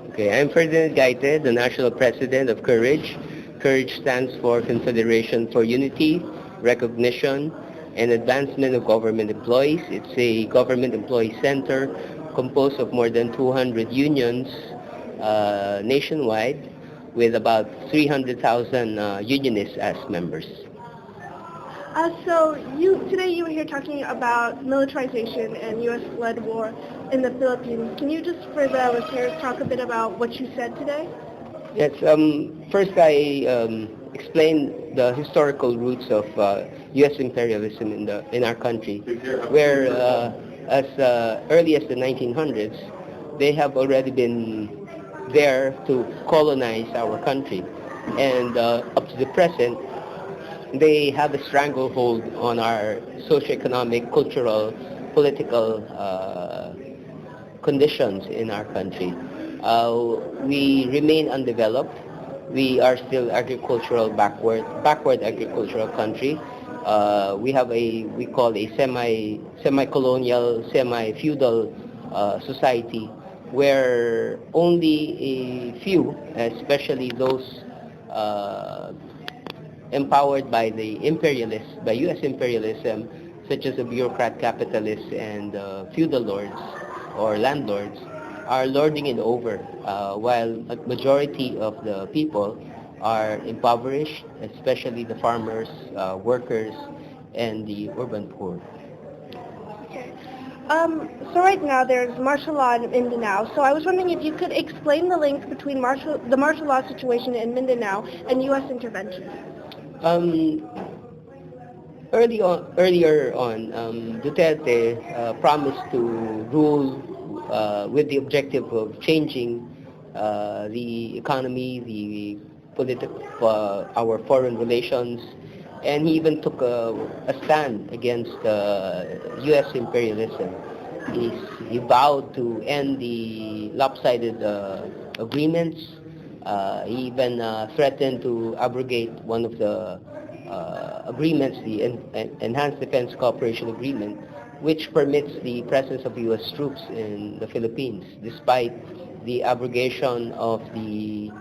Okay, I'm Ferdie, the national president of Courage. Courage stands for Confederation for Unity, Recognition, and Advancement of Government Employees. It's a government employee center composed of more than 200 unions nationwide with about 300,000 unionists as members. Today you were here talking about militarization and U.S.-led war in the Philippines. Can you just, for the listeners, talk a bit about what you said today? Yes. First, I explained the historical roots of U.S. imperialism in our country, where as early as the 1900s, they have already been there to colonize our country, and up to the present, they have a stranglehold on our socioeconomic, cultural, political conditions in our country. We remain undeveloped. We are still agricultural backward agricultural country. We have we call a semi-colonial, semi-feudal society where only a few, especially those empowered by by U.S. imperialism, such as the bureaucrat capitalists and feudal lords or landlords, are lording it over, while a majority of the people are impoverished, especially the farmers, workers, and the urban poor. Okay. So right now there's martial law in Mindanao. So I was wondering if you could explain the link between the martial law situation in Mindanao and U.S. intervention. Earlier on, Duterte promised to rule with the objective of changing the economy, our foreign relations, and he even took a stand against U.S. imperialism. He vowed to end the lopsided agreements. He even threatened to abrogate one of the agreements, the Enhanced Defense Cooperation Agreement, which permits the presence of U.S. troops in the Philippines, despite the abrogation of the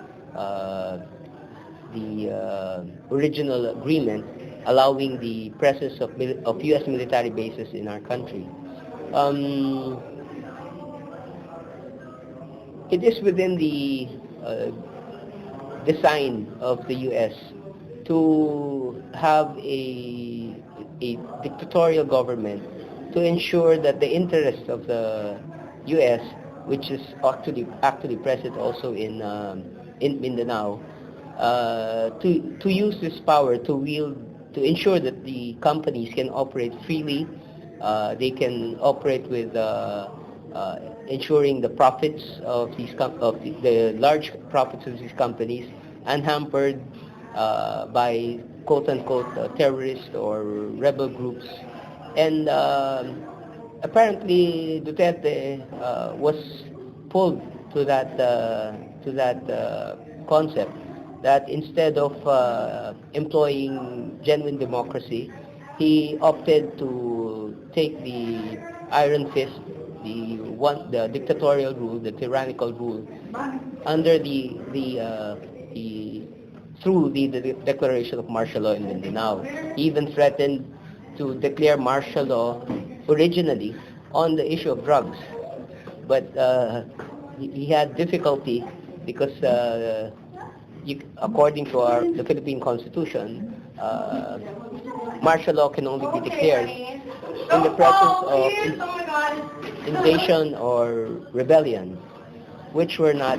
original agreement allowing the presence of U.S. military bases in our country. It is within the design of the U.S. to have a dictatorial government to ensure that the interests of the U.S., which is actually present also in Mindanao, to use this power to ensure that the companies can operate freely. They can operate with ensuring the profits of the large profits of these companies unhampered by quote-unquote terrorist or rebel groups. And apparently Duterte was pulled to that concept, that instead of employing genuine democracy, he opted to take the iron fist, the dictatorial rule, the tyrannical rule, under through the declaration of martial law in Mindanao. He even threatened to declare martial law originally on the issue of drugs, but he had difficulty because according to the Philippine Constitution, martial law can only be declared in the presence of invasion or rebellion, which were not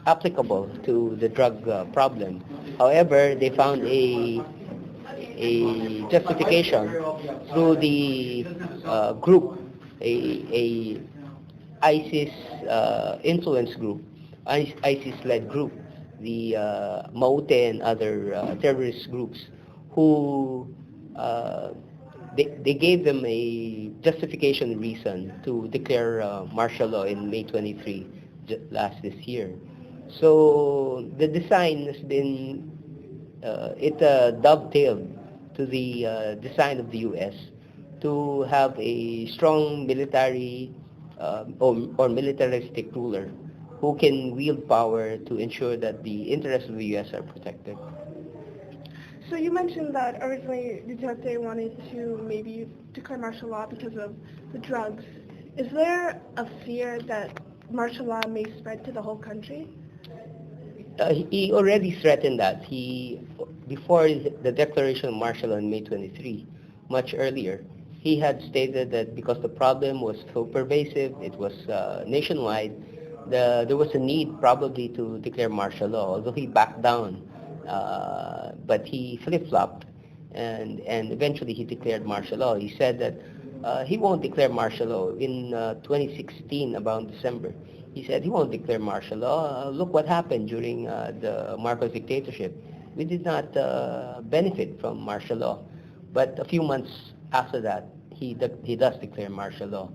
applicable to the drug problem. However, they found a justification through the group, a ISIS influence group, ISIS-led group, the Maute and other terrorist groups, who they gave them a justification reason to declare martial law in May 23 this year. So the design has been dovetailed to the design of the U.S. to have a strong military or militaristic ruler who can wield power to ensure that the interests of the U.S. are protected. So you mentioned that originally Duterte wanted to maybe declare martial law because of the drugs. Is there a fear that martial law may spread to the whole country? He already threatened that. Before the declaration of martial law on May 23, much earlier, he had stated that because the problem was so pervasive, it was nationwide, there was a need probably to declare martial law, although he backed down. But he flip-flopped, and eventually he declared martial law. He said that he won't declare martial law in 2016, about December. He said he won't declare martial law. Look what happened during the Marcos dictatorship. We did not benefit from martial law. But a few months after that, he does declare martial law.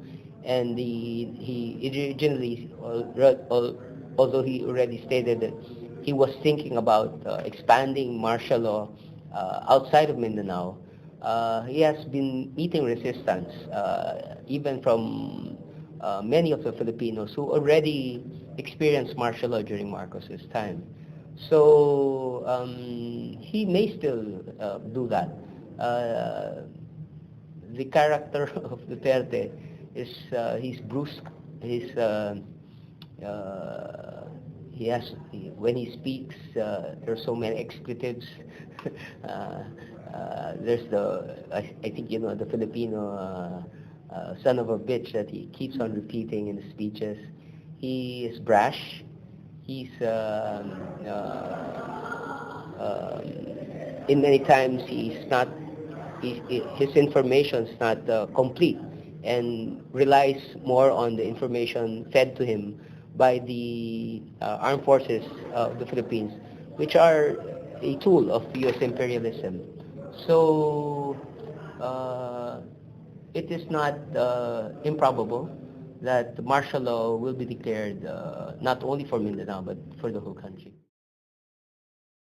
And he originally, although he already stated that he was thinking about expanding martial law outside of Mindanao, he has been meeting resistance, even from many of the Filipinos who already experienced martial law during Marcos's time. So he may still do that. The character of Duterte is he's brusque. When he speaks, there's so many expletives. There's I think you know the Filipino son of a bitch that he keeps on repeating in the speeches. He is brash. He's in many times his information is not complete, and relies more on the information fed to him by the armed forces of the Philippines, which are a tool of U.S. imperialism. So it is not improbable that martial law will be declared not only for Mindanao but for the whole country.